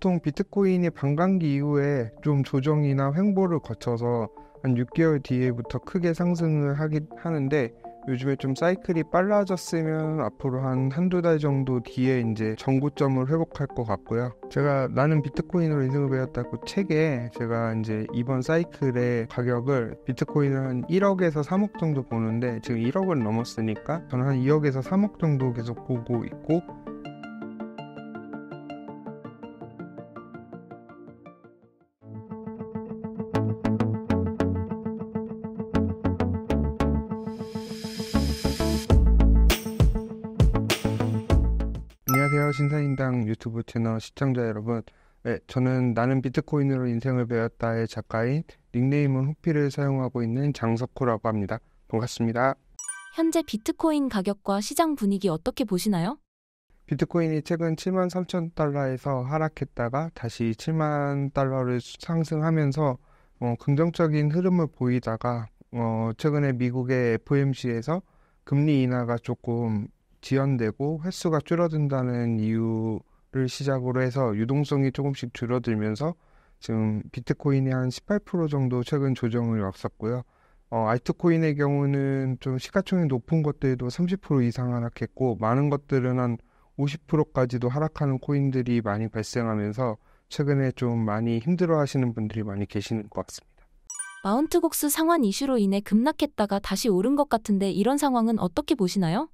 보통 비트코인이 반감기 이후에 좀 조정이나 횡보를 거쳐서 한 6개월 뒤에부터 크게 상승을 하는데 요즘에 좀 사이클이 빨라졌으면 앞으로 한두 달 정도 뒤에 이제 정고점을 회복할 것 같고요. 제가 나는 비트코인으로 인생을 배웠다고 책에 제가 이제 이번 사이클의 가격을 비트코인을 한 1억에서 3억 정도 보는데 지금 1억을 넘었으니까 저는 한 2억에서 3억 정도 계속 보고 있고, 안녕하세요. 신사임당 유튜브 채널 시청자 여러분. 네, 저는 나는 비트코인으로 인생을 배웠다의 작가인 닉네임은 호피를 사용하고 있는 장석호라고 합니다. 반갑습니다. 현재 비트코인 가격과 시장 분위기 어떻게 보시나요? 비트코인이 최근 73,000달러에서 하락했다가 다시 7만 달러를 상승하면서 긍정적인 흐름을 보이다가 최근에 미국의 FOMC에서 금리 인하가 조금 지연되고 횟수가 줄어든다는 이유를 시작으로 해서 유동성이 조금씩 줄어들면서 지금 비트코인이 한 18% 정도 최근 조정을 왔었고요. 알트코인의 경우는 좀 시가총액 높은 것들도 30% 이상 하락했고 많은 것들은 한 50%까지도 하락하는 코인들이 많이 발생하면서 최근에 좀 많이 힘들어하시는 분들이 많이 계시는 것 같습니다. 마운트 곡스 상환 이슈로 인해 급락했다가 다시 오른 것 같은데 이런 상황은 어떻게 보시나요?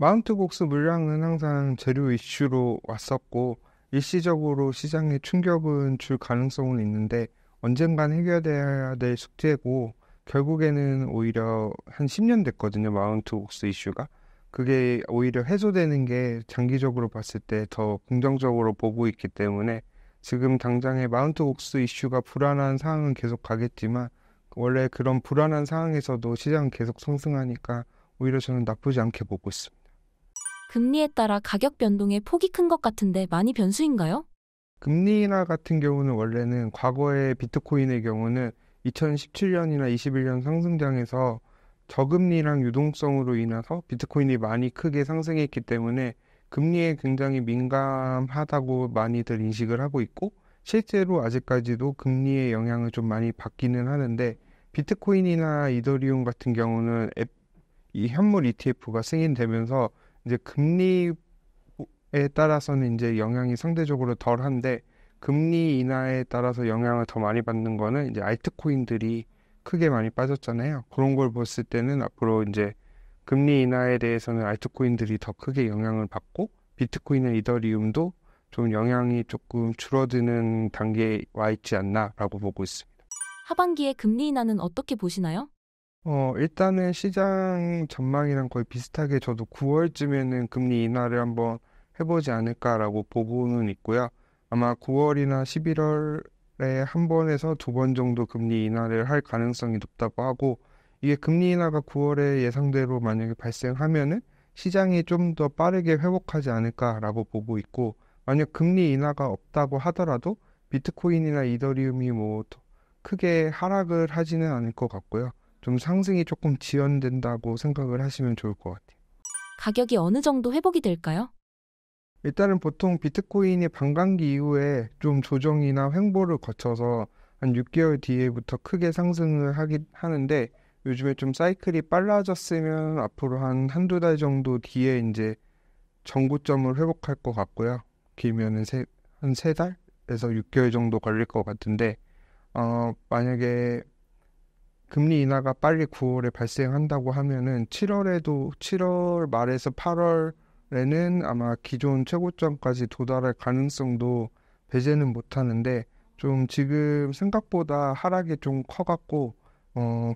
마운트 곡스 물량은 항상 재료 이슈로 왔었고 일시적으로 시장에 충격은 줄 가능성은 있는데 언젠간 해결돼야 될 숙제고, 결국에는 오히려 한 10년 됐거든요. 마운트 곡스 이슈가. 그게 오히려 해소되는 게 장기적으로 봤을 때 더 긍정적으로 보고 있기 때문에 지금 당장의 마운트 곡스 이슈가 불안한 상황은 계속 가겠지만 원래 그런 불안한 상황에서도 시장은 계속 상승하니까 오히려 저는 나쁘지 않게 보고 있습니다. 금리에 따라 가격 변동의 폭이 큰 것 같은데 많이 변수인가요? 금리 인하 같은 경우는 원래는 과거의 비트코인의 경우는 2017년이나 21년 상승장에서 저금리랑 유동성으로 인해서 비트코인이 많이 크게 상승했기 때문에 금리에 굉장히 민감하다고 많이들 인식을 하고 있고, 실제로 아직까지도 금리의 영향을 좀 많이 받기는 하는데, 비트코인이나 이더리움 같은 경우는 이 현물 ETF가 승인되면서 이제 금리에 따라서는 이제 영향이 상대적으로 덜한데, 금리 인하에 따라서 영향을 더 많이 받는 거는 이제 알트코인들이 크게 많이 빠졌잖아요. 그런 걸 봤을 때는 앞으로 이제 금리 인하에 대해서는 알트코인들이 더 크게 영향을 받고 비트코인과 이더리움도 좀 영향이 조금 줄어드는 단계에 와 있지 않나라고 보고 있습니다. 하반기에 금리 인하는 어떻게 보시나요? 일단은 시장 전망이랑 거의 비슷하게 저도 9월쯤에는 금리 인하를 한번 해보지 않을까라고 보고는 있고요. 아마 9월이나 11월에 한 번에서 두 번 정도 금리 인하를 할 가능성이 높다고 하고, 이게 금리 인하가 9월에 예상대로 만약에 발생하면은 시장이 좀 더 빠르게 회복하지 않을까라고 보고 있고, 만약 금리 인하가 없다고 하더라도 비트코인이나 이더리움이 뭐 크게 하락을 하지는 않을 것 같고요. 좀 상승이 조금 지연된다고 생각을 하시면 좋을 것 같아요. 가격이 어느 정도 회복이 될까요? 일단은 보통 비트코인이 반감기 이후에 좀 조정이나 횡보를 거쳐서 한 6개월 뒤에부터 크게 상승을 하는데 요즘에 좀 사이클이 빨라졌으면 앞으로 한두 달 정도 뒤에 이제 정고점을 회복할 것 같고요. 길면은 한 3달에서 6개월 정도 걸릴 것 같은데, 만약에 금리 인하가 빨리 9월에 발생한다고 하면은 7월 말에서 8월에는 아마 기존 최고점까지 도달할 가능성도 배제는 못하는데, 좀 지금 생각보다 하락이 좀 커갖고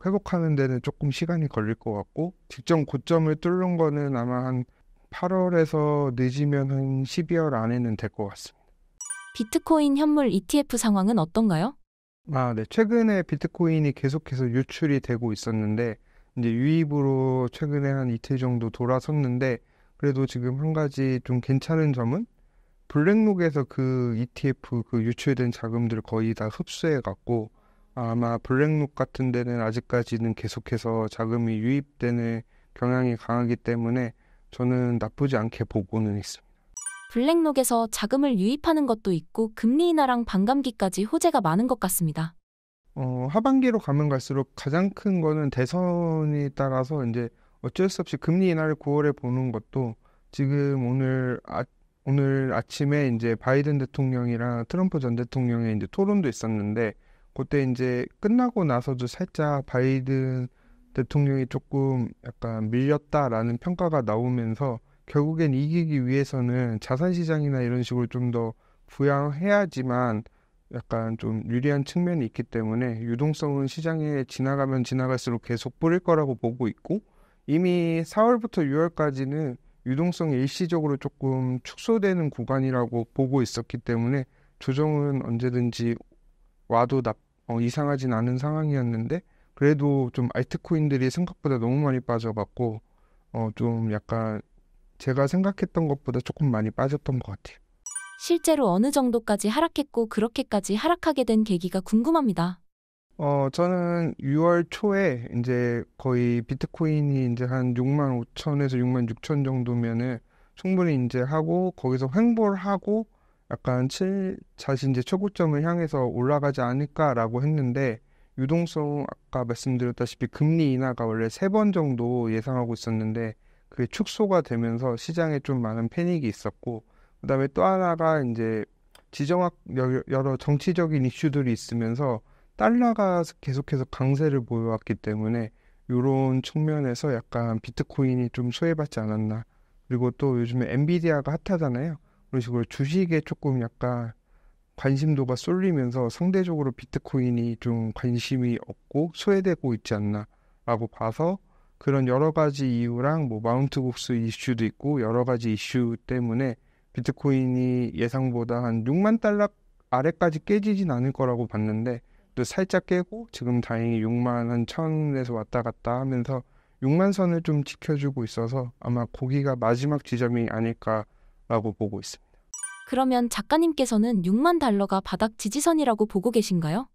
회복하는 데는 조금 시간이 걸릴 것 같고, 직전 고점을 뚫는 거는 아마 한 8월에서 늦으면 한 12월 안에는 될 것 같습니다. 비트코인 현물 ETF 상황은 어떤가요? 네. 최근에 비트코인이 계속해서 유출이 되고 있었는데, 이제 유입으로 최근에 한 이틀 정도 돌아섰는데, 그래도 지금 한 가지 좀 괜찮은 점은 블랙록에서 그 ETF 그 유출된 자금들을 거의 다 흡수해 갔고, 아마 블랙록 같은 데는 아직까지는 계속해서 자금이 유입되는 경향이 강하기 때문에 저는 나쁘지 않게 보고는 있습니다. 블랙록에서 자금을 유입하는 것도 있고 금리 인하랑 반감기까지 호재가 많은 것 같습니다. 하반기로 가면 갈수록 가장 큰 거는 대선에 따라서 이제 어쩔 수 없이 금리 인하를 9월에 보는 것도 지금 오늘 아침에 이제 바이든 대통령이랑 트럼프 전 대통령의 이제 토론도 있었는데 그때 이제 끝나고 나서도 살짝 바이든 대통령이 조금 약간 밀렸다라는 평가가 나오면서 결국엔 이기기 위해서는 자산시장이나 이런 식으로 좀 더 부양해야지만 약간 좀 유리한 측면이 있기 때문에 유동성은 시장에 지나가면 지나갈수록 계속 뿌릴 거라고 보고 있고 이미 4월부터 6월까지는 유동성이 일시적으로 조금 축소되는 구간이라고 보고 있었기 때문에 조정은 언제든지 와도 이상하진 않은 상황이었는데 그래도 좀 알트코인들이 생각보다 너무 많이 빠져갖고 좀 약간 제가 생각했던 것보다 조금 많이 빠졌던 것 같아요. 실제로 어느 정도까지 하락했고 그렇게까지 하락하게 된 계기가 궁금합니다. 저는 6월 초에 이제 거의 비트코인이 이제 한 6만 5천에서 6만 6천 정도면은 충분히 이제 하고 거기서 횡보를 하고 약간 다시 이제 최고점을 향해서 올라가지 않을까라고 했는데 유동성 아까 말씀드렸다시피 금리 인하가 원래 3번 정도 예상하고 있었는데 그게 축소가 되면서 시장에 좀 많은 패닉이 있었고 그다음에 또 하나가 이제 여러 정치적인 이슈들이 있으면서 달러가 계속해서 강세를 보여왔기 때문에 이런 측면에서 약간 비트코인이 좀 소외받지 않았나. 그리고 또 요즘에 엔비디아가 핫하잖아요. 그런 식으로 주식에 조금 약간 관심도가 쏠리면서 상대적으로 비트코인이 좀 관심이 없고 소외되고 있지 않나라고 봐서 그런 여러 가지 이유랑 뭐 마운트 곡수 이슈도 있고 여러 가지 이슈 때문에 비트코인이 예상보다 한 6만 달러 아래까지 깨지진 않을 거라고 봤는데 또 살짝 깨고 지금 다행히 6만 한 1000에서 왔다 갔다 하면서 6만 선을 좀 지켜주고 있어서 아마 거기가 마지막 지점이 아닐까라고 보고 있습니다. 그러면 작가님께서는 6만 달러가 바닥 지지선이라고 보고 계신가요?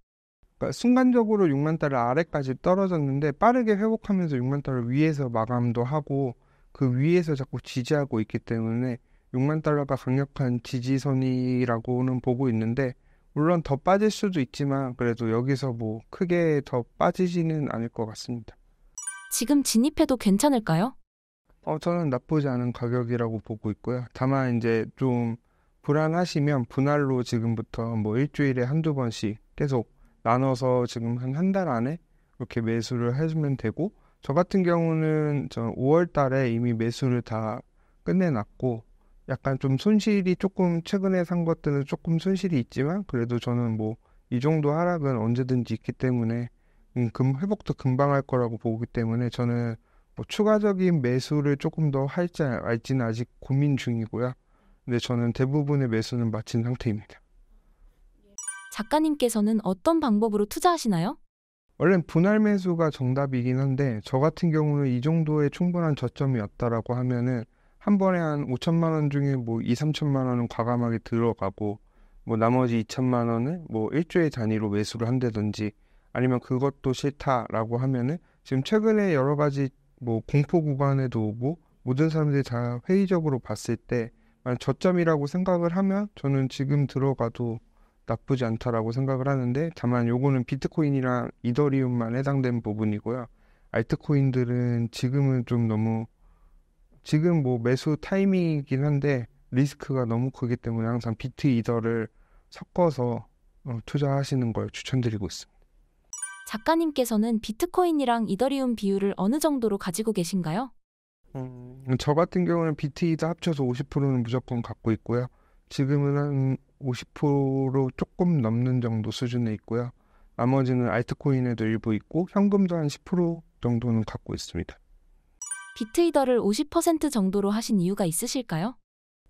그러니까 순간적으로 6만 달러 아래까지 떨어졌는데 빠르게 회복하면서 6만 달러 위에서 마감도 하고 그 위에서 자꾸 지지하고 있기 때문에 6만 달러가 강력한 지지선이라고는 보고 있는데 물론 더 빠질 수도 있지만 그래도 여기서 뭐 크게 더 빠지지는 않을 것 같습니다. 지금 진입해도 괜찮을까요? 저는 나쁘지 않은 가격이라고 보고 있고요. 다만 이제 좀 불안하시면 분할로 지금부터 뭐 일주일에 한두 번씩 계속 나눠서 지금 한 달 안에 이렇게 매수를 해주면 되고 저 같은 경우는 저 5월 달에 이미 매수를 다 끝내놨고 약간 좀 손실이 조금 최근에 산 것들은 조금 손실이 있지만 그래도 저는 뭐 이 정도 하락은 언제든지 있기 때문에 회복도 금방 할 거라고 보기 때문에 저는 뭐 추가적인 매수를 조금 더 할지 알지는 아직 고민 중이고요. 근데 저는 대부분의 매수는 마친 상태입니다. 작가님께서는 어떤 방법으로 투자하시나요? 원래는 분할 매수가 정답이긴 한데 저 같은 경우는 이 정도의 충분한 저점이었다라고 하면은 한 번에 한 5천만 원 중에 뭐 2, 3천만 원은 과감하게 들어가고 뭐 나머지 2천만 원을 뭐 일주일 단위로 매수를 한다든지 아니면 그것도 싫다라고 하면은 지금 최근에 여러 가지 뭐 공포 구간에도 오고 모든 사람들이 다 회의적으로 봤을 때 만약 저점이라고 생각을 하면 저는 지금 들어가도 나쁘지 않다라고 생각을 하는데 다만 요거는 비트코인이랑 이더리움만 해당된 부분이고요. 알트코인들은 지금은 좀 너무 지금 뭐 매수 타이밍이긴 한데 리스크가 너무 크기 때문에 항상 비트 이더를 섞어서 투자하시는 걸 추천드리고 있습니다. 작가님께서는 비트코인이랑 이더리움 비율을 어느 정도로 가지고 계신가요? 저 같은 경우는 비트 이더 합쳐서 50%는 무조건 갖고 있고요. 지금은 한 50% 조금 넘는 정도 수준에 있고요. 나머지는 알트코인에도 일부 있고 현금도 한 10% 정도는 갖고 있습니다. 비트이더를 50% 정도로 하신 이유가 있으실까요?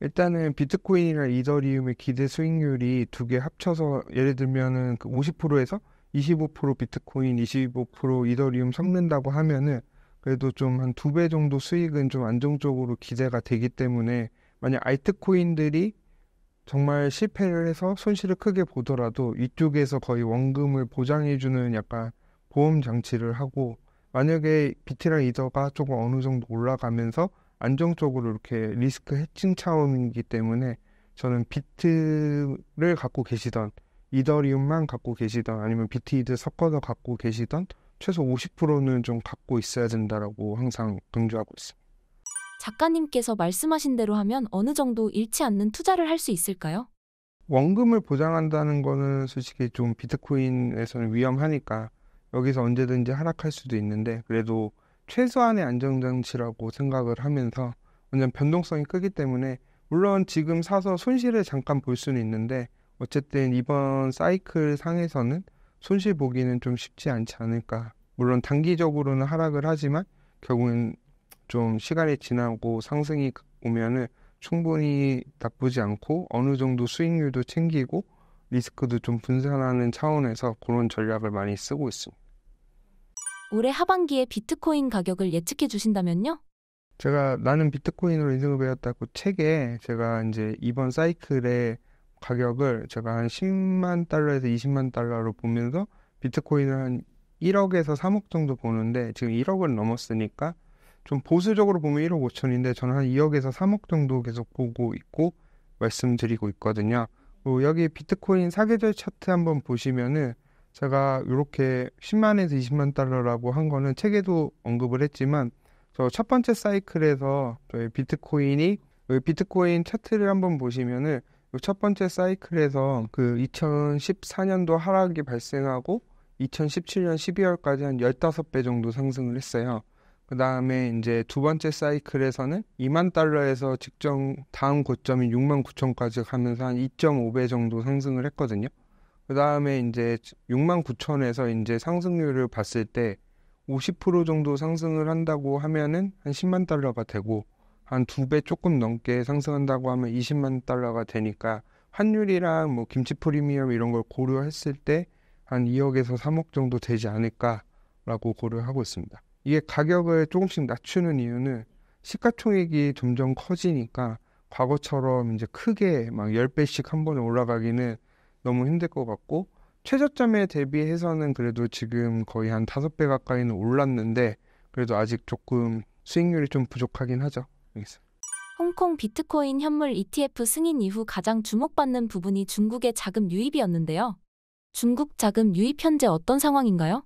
일단은 비트코인이랑 이더리움의 기대 수익률이 두 개 합쳐서 예를 들면은 그 50%에서 25% 비트코인, 25% 이더리움 섞는다고 하면은 그래도 좀 한 2배 정도 수익은 좀 안정적으로 기대가 되기 때문에 만약 알트코인들이 정말 실패를 해서 손실을 크게 보더라도 이쪽에서 거의 원금을 보장해주는 약간 보험 장치를 하고 만약에 비트랑 이더가 조금 어느 정도 올라가면서 안정적으로 이렇게 리스크 해칭 차원이기 때문에 저는 비트를 갖고 계시던 이더리움만 갖고 계시던 아니면 비트 이드 섞어서 갖고 계시던 최소 50%는 좀 갖고 있어야 된다라고 항상 강조하고 있습니다. 작가님께서 말씀하신 대로 하면 어느 정도 잃지 않는 투자를 할 수 있을까요? 원금을 보장한다는 거는 솔직히 좀 비트코인에서는 위험하니까 여기서 언제든지 하락할 수도 있는데 그래도 최소한의 안정장치라고 생각을 하면서 완전 변동성이 크기 때문에 물론 지금 사서 손실을 잠깐 볼 수는 있는데 어쨌든 이번 사이클 상에서는 손실 보기는 좀 쉽지 않지 않을까. 물론 단기적으로는 하락을 하지만 결국엔 좀 시간이 지나고 상승이 오면은 충분히 나쁘지 않고 어느 정도 수익률도 챙기고 리스크도 좀 분산하는 차원에서 그런 전략을 많이 쓰고 있습니다. 올해 하반기에 비트코인 가격을 예측해 주신다면요? 제가 나는 비트코인으로 인생을 배웠다고 책에 제가 이제 이번 사이클의 가격을 제가 한 10만 달러에서 20만 달러로 보면서 비트코인을 한 1억에서 3억 정도 보는데 지금 1억을 넘었으니까 좀 보수적으로 보면 1억 5천인데 저는 한 2억에서 3억 정도 계속 보고 있고 말씀드리고 있거든요. 여기 비트코인 사계절 차트 한번 보시면은 제가 이렇게 10만에서 20만 달러라고 한 거는 책에도 언급을 했지만 저 첫 번째 사이클에서 저희 비트코인이 여기 비트코인 차트를 한번 보시면은 첫 번째 사이클에서 그 2014년도 하락이 발생하고 2017년 12월까지 한 15배 정도 상승을 했어요. 그 다음에 이제 두 번째 사이클에서는 2만 달러에서 직전 다음 고점인 6만 9천까지 가면서 한 2.5배 정도 상승을 했거든요. 그 다음에 이제 6만 9천에서 이제 상승률을 봤을 때 50% 정도 상승을 한다고 하면은 한 10만 달러가 되고 한 2배 조금 넘게 상승한다고 하면 20만 달러가 되니까 환율이랑 뭐 김치 프리미엄 이런 걸 고려했을 때 한 2억에서 3억 정도 되지 않을까라고 고려하고 있습니다. 이게 가격을 조금씩 낮추는 이유는 시가총액이 점점 커지니까 과거처럼 이제 크게 막 10배씩 한 번에 올라가기는 너무 힘들 것 같고 최저점에 대비해서는 그래도 지금 거의 한 5배 가까이는 올랐는데 그래도 아직 조금 수익률이 좀 부족하긴 하죠. 여기서. 홍콩 비트코인 현물 ETF 승인 이후 가장 주목받는 부분이 중국의 자금 유입이었는데요. 중국 자금 유입 현재 어떤 상황인가요?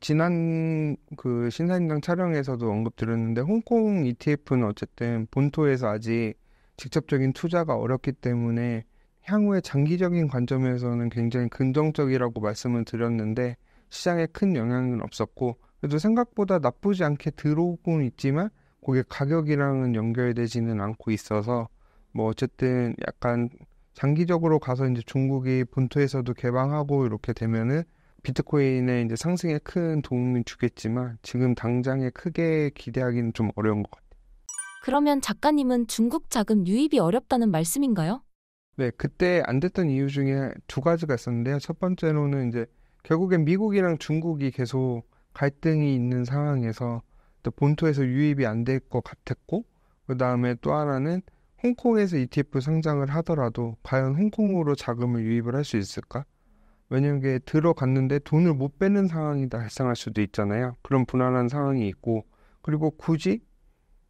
지난 그 신사임당 촬영에서도 언급드렸는데 홍콩 ETF는 어쨌든 본토에서 아직 직접적인 투자가 어렵기 때문에 향후에 장기적인 관점에서는 굉장히 긍정적이라고 말씀을 드렸는데 시장에 큰 영향은 없었고 그래도 생각보다 나쁘지 않게 들어오고는 있지만 그게 가격이랑은 연결되지는 않고 있어서 뭐 어쨌든 약간 장기적으로 가서 이제 중국이 본토에서도 개방하고 이렇게 되면은 비트코인의 이제 상승에 큰 도움을 주겠지만 지금 당장에 크게 기대하기는 좀 어려운 것 같아요. 그러면 작가님은 중국 자금 유입이 어렵다는 말씀인가요? 네, 그때 안 됐던 이유 중에 두 가지가 있었는데요. 첫 번째로는 이제 결국엔 미국이랑 중국이 계속 갈등이 있는 상황에서 또 본토에서 유입이 안 될 것 같았고, 그 다음에 또 하나는 홍콩에서 ETF 상장을 하더라도 과연 홍콩으로 자금을 유입을 할 수 있을까? 왜냐면 이게 들어갔는데 돈을 못 빼는 상황이 발생할 수도 있잖아요. 그런 불안한 상황이 있고, 그리고 굳이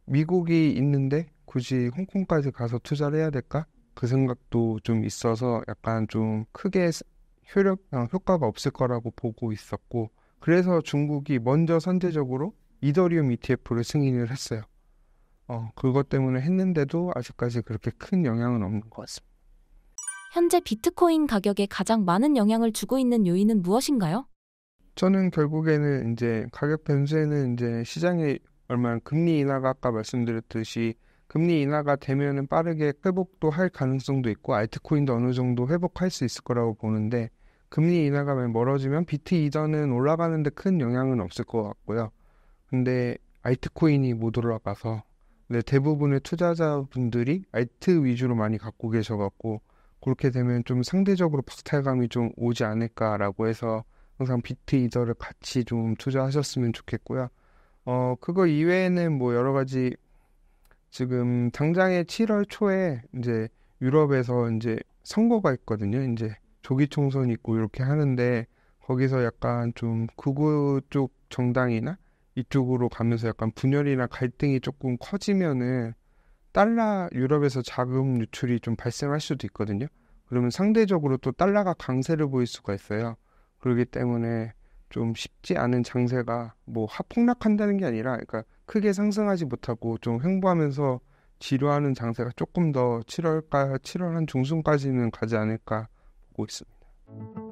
미국이 있는데 굳이 홍콩까지 가서 투자를 해야 될까? 그 생각도 좀 있어서 약간 좀 크게 효과가 없을 거라고 보고 있었고, 그래서 중국이 먼저 선제적으로 이더리움 ETF를 승인을 했어요. 그것 때문에 했는데도 아직까지 그렇게 큰 영향은 없는 것 같습니다. 현재 비트코인 가격에 가장 많은 영향을 주고 있는 요인은 무엇인가요? 저는 결국에는 이제 가격 변수에는 이제 시장이 얼마나 금리 인하가 아까 말씀드렸듯이 금리 인하가 되면은 빠르게 회복도 할 가능성도 있고 알트코인도 어느 정도 회복할 수 있을 거라고 보는데 금리 인하가 멀어지면 비트 이더는 올라가는데 큰 영향은 없을 것 같고요. 근데 알트코인이 못 올라가서 근데 대부분의 투자자분들이 알트 위주로 많이 갖고 계셔갖고 그렇게 되면 좀 상대적으로 박탈감이 좀 오지 않을까라고 해서 항상 비트 이더를 같이 좀 투자하셨으면 좋겠고요. 그거 이외에는 뭐 여러 가지 지금 당장에 7월 초에 이제 유럽에서 이제 선거가 있거든요. 이제 조기 총선이 있고 이렇게 하는데 거기서 약간 좀 극우 쪽 정당이나 이쪽으로 가면서 약간 분열이나 갈등이 조금 커지면은 유럽에서 자금 유출이 좀 발생할 수도 있거든요. 그러면 상대적으로 또 달러가 강세를 보일 수가 있어요. 그렇기 때문에 좀 쉽지 않은 장세가 뭐 폭락한다는 게 아니라, 그러니까 크게 상승하지 못하고 좀 횡보하면서 지루하는 장세가 조금 더 7월 한 중순까지는 가지 않을까 보고 있습니다.